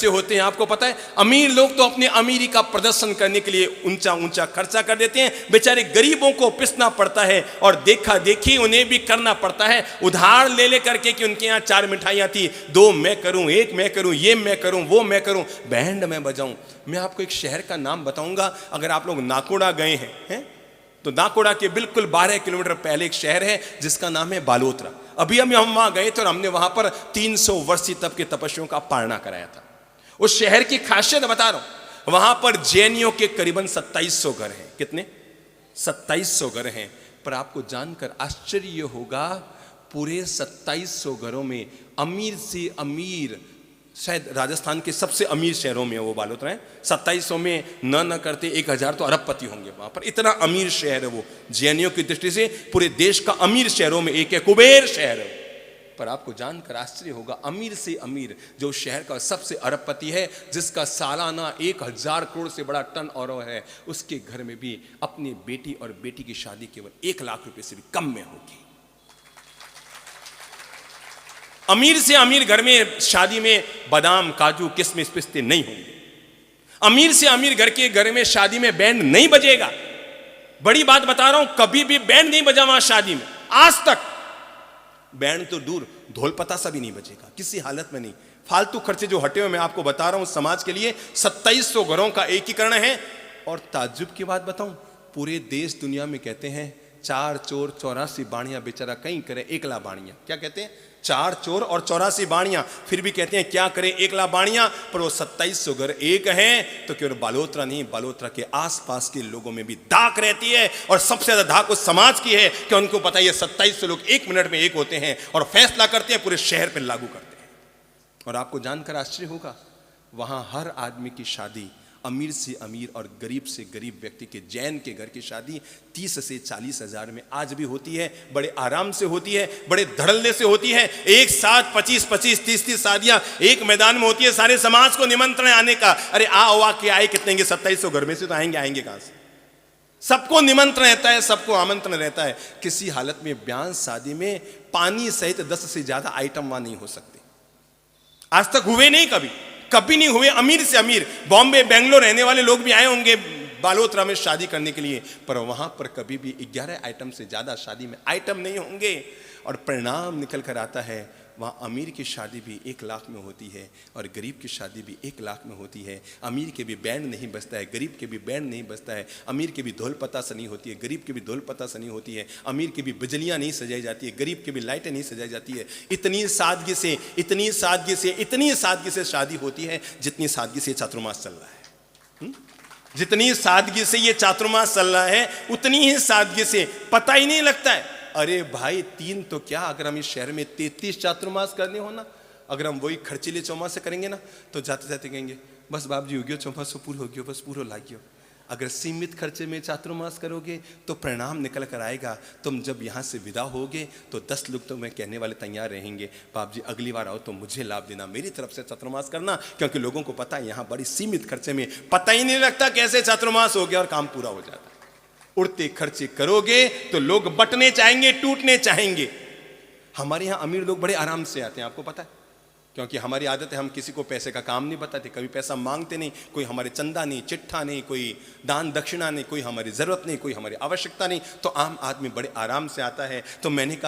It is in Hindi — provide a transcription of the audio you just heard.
से होते हैं। आपको पता है, अमीर लोग तो अपने अमीरी का प्रदर्शन करने के लिए ऊंचा ऊंचा खर्चा कर देते हैं। बेचारे गरीबों को पिसना पड़ता है और देखा देखी उन्हें भी करना पड़ता है, उधार ले ले करके कि उनके यहाँ 4 मिठाइयाँ थी, 2 मैं करूं, 1 मैं करूं, ये मैं करूं, वो मैं करूं, बैंड मैं बजाऊं। मैं आपको एक शहर का नाम बताऊंगा। अगर आप लोग नाकोड़ा गए हैं तो नाकोड़ा के बिल्कुल 12 किलोमीटर पहले एक शहर है जिसका नाम है बालोतरा। अभी हम वहां गए थे और हमने वहां पर 300 वर्षीय तप के तपस्वियों का पारणा कराया था। उस शहर की खासियत बता रहा हूं, वहां पर जैनियों के करीबन 2700 घर हैं। कितने? 2700 घर हैं। पर आपको जानकर आश्चर्य होगा, पूरे 2700 घरों में अमीर से अमीर, शायद राजस्थान के सबसे अमीर शहरों में वो बालोतरा है। 2700 में न करते 1000 तो अरबपति होंगे वहां पर। इतना अमीर शहर है वो, जैनियों की दृष्टि से पूरे देश का अमीर शहरों में एक है, कुबेर शहर है। पर आपको जानकर आश्चर्य होगा, अमीर से अमीर जो शहर का सबसे अरबपति है, जिसका सालाना 1000 करोड़ से बड़ा टर्न ओवर है, उसके घर में भी अपनी बेटी और बेटी की शादी केवल 1 लाख रुपए से भी कम में होगी। अमीर से अमीर घर में शादी में बादाम, काजू, किशमिश, पिस्ते नहीं होंगे। अमीर से अमीर घर में शादी में बैंड नहीं बजेगा। बड़ी बात बता रहा हूं, कभी भी बैंड नहीं बजा वहां शादी में, आज तक। बैंड तो दूर, ढोल पतासा भी नहीं बजेगा, किसी हालत में नहीं। फालतू खर्चे जो हटे हुए मैं आपको बता रहा हूं समाज के लिए। 2700 घरों का एकीकरण है। और ताज्जुब की बात बताऊं, पूरे देश दुनिया में कहते हैं 4 चोर 84 बाणियां, बेचारा कहीं करे 1 लाख बाणियां। क्या कहते हैं? 4 चोर और 84 बाणियां, फिर भी कहते हैं क्या करें 1 लाख बाणियां। पर वो 2700 घर एक हैं तो केवल बालोतरा नहीं, बालोतरा के आसपास के लोगों में भी धाक रहती है। और सबसे ज्यादा धाक उस समाज की है कि उनको पता है ये 2700 लोग 1 मिनट में एक होते हैं और फैसला करते हैं, पूरे शहर पर लागू करते हैं। और आपको जानकर आश्चर्य होगा, वहां हर आदमी की शादी, अमीर से अमीर और गरीब से गरीब व्यक्ति के, जैन के घर की शादी 30 से 40 हजार में आज भी होती है। बड़े आराम से होती है, बड़े धड़ल्ले से होती है। एक साथ 25-25, 30-30 शादियां एक मैदान में होती है। सारे समाज को निमंत्रण आने का। अरे आ के आए कितने? 2700 घर में से तो आएंगे कहां से? सबको निमंत्रण रहता है, सबको आमंत्रण रहता है। किसी हालत में ब्याह शादी में पानी सहित 10 से ज्यादा आइटम वहां नहीं हो सकते। आज तक हुए नहीं, कभी नहीं हुए। अमीर से अमीर, बॉम्बे, बेंगलोर रहने वाले लोग भी आए होंगे बालोतरा में शादी करने के लिए, पर वहां पर कभी भी 11 आइटम से ज्यादा शादी में आइटम नहीं होंगे। और परिणाम निकल कर आता है, वहाँ अमीर की शादी भी 1 लाख में होती है और गरीब की शादी भी 1 लाख में होती है। अमीर के भी बैंड नहीं बजता है, गरीब के भी बैंड नहीं बजता है। अमीर के भी ढोल पतासा नहीं होती है, गरीब के भी ढोल पतासा नहीं होती है। अमीर की भी बिजलियाँ नहीं सजाई जाती है, गरीब की भी लाइटें नहीं सजाई जाती है। इतनी सादगी से, इतनी सादगी से, इतनी सादगी से शादी होती है जितनी सादगी से चातुर्मास चल रहा है। जितनी सादगी से ये चातुर्मास चल रहा है, उतनी ही सादगी से पता ही नहीं लगता है। अरे भाई 3 तो क्या, अगर हम इस शहर में 33 चातुर्मास करने हो ना, अगर हम वही खर्चीले चौमास से करेंगे ना, तो जाते जाते कहेंगे बस बाप जी हो गयो, चौमास पूरा हो गयो, बस पूरा लागियो। अगर सीमित खर्चे में चातुर्मास करोगे तो परिणाम निकल कर आएगा। तुम जब यहाँ से विदा होगे तो 10 लोग तो मैं कहने वाले तैयार रहेंगे, बाप जी अगली बार आओ तो मुझे लाभ देना, मेरी तरफ से चातुर्मास करना। क्योंकि लोगों को पता है यहाँ बड़ी सीमित खर्चे में पता ही नहीं लगता कैसे चातुर्मास हो गया और काम पूरा हो जाता है। उड़ते खर्चे करोगे तो लोग बटने चाहेंगे, टूटने चाहेंगे। हमारे यहाँ अमीर लोग बड़े आराम से आते हैं, आपको पता है, क्योंकि हमारी आदत है, हम किसी को पैसे का काम नहीं बताते, कभी पैसा मांगते नहीं, कोई हमारे चंदा नहीं, चिट्ठा नहीं, कोई दान दक्षिणा नहीं, कोई हमारी जरूरत नहीं, कोई हमारी आवश्यकता नहीं। तो आम आदमी बड़े आराम से आता है। तो मैंने कहा